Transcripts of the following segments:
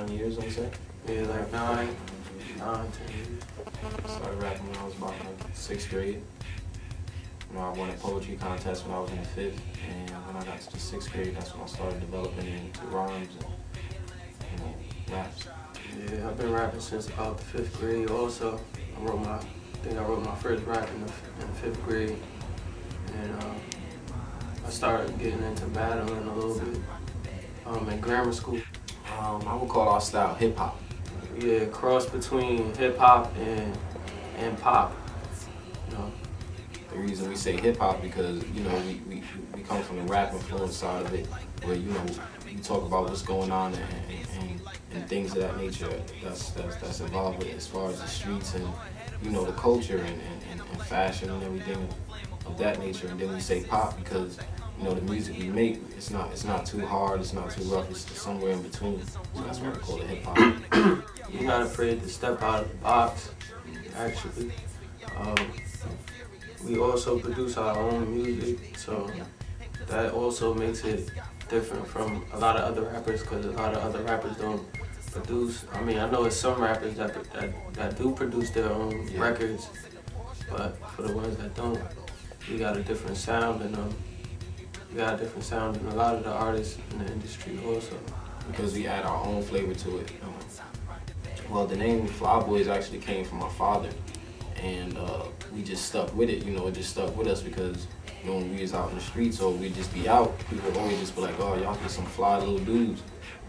9 years, I'm saying. Yeah, like 9, 10 years. Started rapping when I was about like 6th grade. You know, I won a poetry contest when I was in the 5th, and when I got to the 6th grade, that's when I started developing into rhymes and raps. Yeah, I've been rapping since about the 5th grade. Also, I think I wrote my first rap in the 5th grade, and I started getting into battling a little bit in grammar school. I would call our style hip hop. Yeah, cross between hip hop and pop. You know. The reason we say hip hop because we come from the rap influence side of it, where you talk about what's going on and things of that nature that's involved with as far as the streets and the culture and fashion and everything of that nature. And then we say pop because the music we make, it's not too hard, it's not too rough, it's somewhere in between. So that's why we call it hip hop. You're not afraid to step out of the box, actually. We also produce our own music, so that also makes it different from a lot of other rappers, because a lot of other rappers don't produce. I mean, I know it's some rappers that do produce their own records, but for the ones that don't, we got a different sound, and we got a different sound than a lot of the artists in the industry also. Because we add our own flavor to it. Well, the name Flyboiz actually came from my father, and we just stuck with it. It just stuck with us because when we was out in the streets or we'd just be out, people would always just be like, "Oh, y'all just some fly little dudes."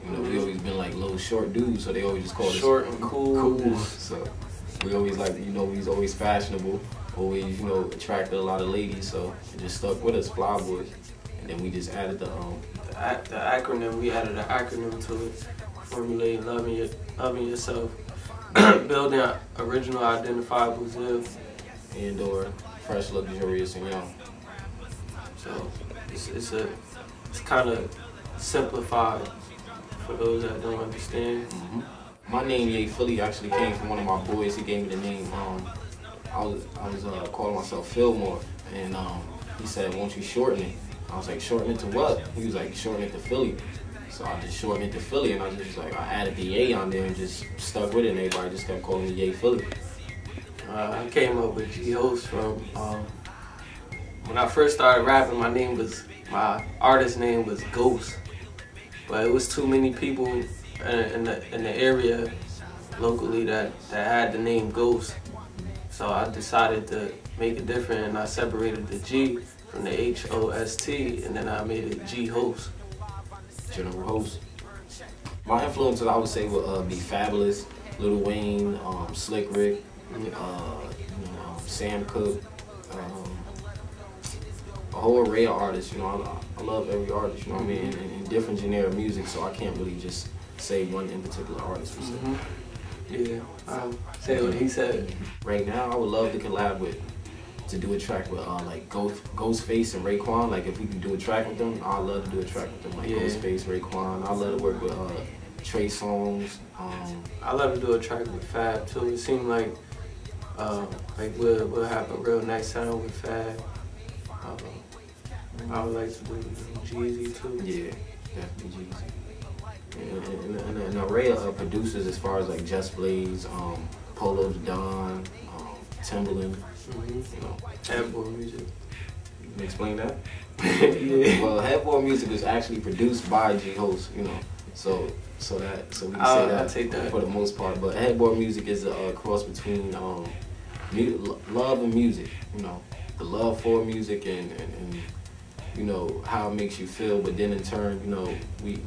We always been like little short dudes, so they always just call us short and cool. So we always like, we was always fashionable, always attracted a lot of ladies. So it just stuck with us, Flyboiz. And then we just added the acronym. We added an acronym to it, formulating loving yourself, building original identifiable self, and/or fresh, luxurious, and young. So it's kind of simplified for those that don't understand. My name Ye Philly actually came from one of my boys. He gave me the name. I was calling myself Fillmore, and he said, "Won't you shorten it?" I was like, "Shorten it to what?" He was like, "Shorten it to Philly." So I just shortened it to Philly, and I added the Ye on there and just stuck with it, and everybody just kept calling me Ye Philly. I came up with G-Host from when I first started rapping. My artist name was Ghost, but it was too many people in the area locally that had the name Ghost. So I decided to make it different, and I separated the G from the H-O-S-T, and then I made it G-Host. General Host. My influences, I would say, would be Fabulous, Lil Wayne, Slick Rick, Sam Cooke, a whole array of artists. I love every artist. You know what I mean, in different genre of music. So I can't really just say one in particular artist per se. Yeah, say what he said. Right now, I would love to collab to do a track with like Ghostface and Raekwon. Like if we could do a track with them, I'd love to do a track with them. Like Ghostface, Raekwon. I'd love to work with Trey Songz. I'd love to do a track with Fab too. It seemed like we'll have a real nice sound with Fab. I would like to do Jeezy too. Yeah, definitely Jeezy. And an array of producers as far as like Just Blaze, Polo Don, Timbaland. Headboard music. You can explain that? Yeah. Well, Headboard music is actually produced by G-Host, so we can say that, take that for the most part. But Headboard music is a cross between love and music. The love for music and how it makes you feel. But then in turn, we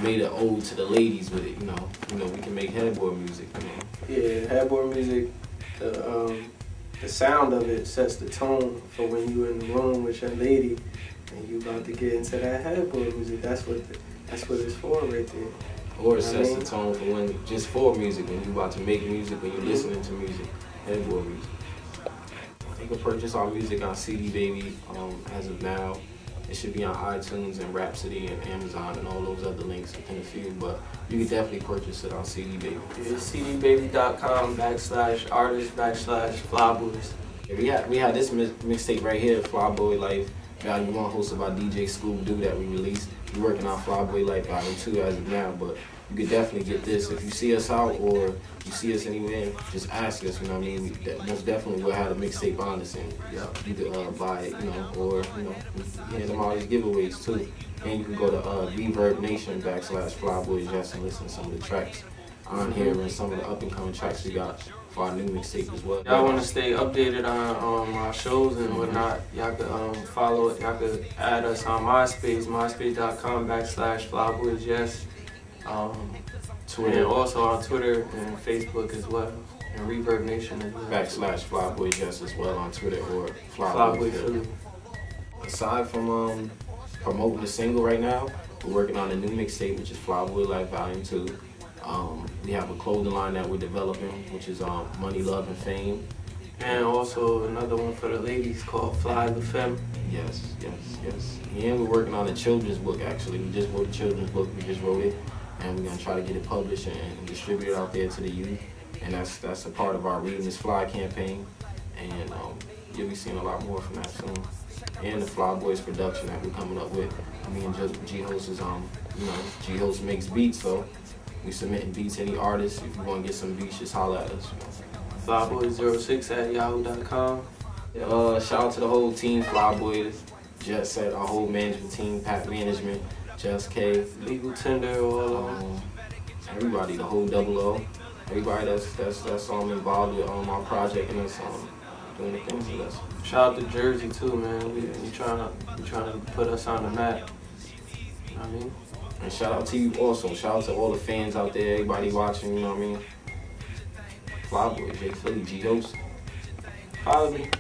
made an ode to the ladies with it. We can make headboard music. Yeah, headboard music. The sound of it sets the tone for when you're in the room with your lady and you about to get into that headboard music. That's what it's for right there. Or it sets the tone for music, when you about to make music, when you're listening to music, headboard music. You can purchase our music on CD Baby as of now. It should be on iTunes and Rhapsody and Amazon and all those other links within a few, but you can definitely purchase it on CD Baby. It's cdbaby.com/artist/Flyboiz. We had this mixtape right here, Flyboy Life, Volume 1, hosted by DJ Scoob Doo, that we released. We're working on Flyboiz Life Volume 2 as of now, but you could definitely get this. If you see us out or you see us anywhere, just ask us, you know what I mean? Most definitely we'll have a mixtape on us, and you could buy it, you know, or, you know, we hand them all these giveaways too. And you can go to Reverb Nation /flyboiz just and listen to some of the tracks on here and some of the up and coming tracks we got for our new mixtape as well. Y'all want to stay updated on our shows and whatnot, y'all could follow it. Y'all could add us on MySpace, myspace.com /flyboiz yes. Twitter, and also on Twitter and Facebook as well, and Reverb Nation as well. /flyboiz yes as well on Twitter or Flyboiz. Aside from promoting the single right now, we're working on a new mixtape, which is Flyboiz Life Volume 2. We have a clothing line that we're developing, which is Money, Love, and Fame. And also another one for the ladies called Fly the Femme. Yes. And we're working on a children's book, actually. We just wrote a children's book, we just wrote it. And we're going to try to get it published and distributed out there to the youth. And that's a part of our Reading is Fly campaign. And you'll be seeing a lot more from that soon. And the Flyboiz production that we're coming up with. Me and G-Host is, G-Host makes beats, so we submitting beats to any artists. If you want to get some beats, just holler at us. Flyboiz06@yahoo.com. Shout out to the whole team, Flyboiz, Jet Set, our whole management team, Pack Management, Just K, Legal Tender, all everybody, the whole double O, everybody that's involved with our project and us doing the things with us. Shout out to Jersey too, man. We trying to put us on the map. You know what I mean? And shout out to you also. Shout out to all the fans out there, everybody watching. You know what I mean? Flyboiz, J Philly, G-Host. Follow me.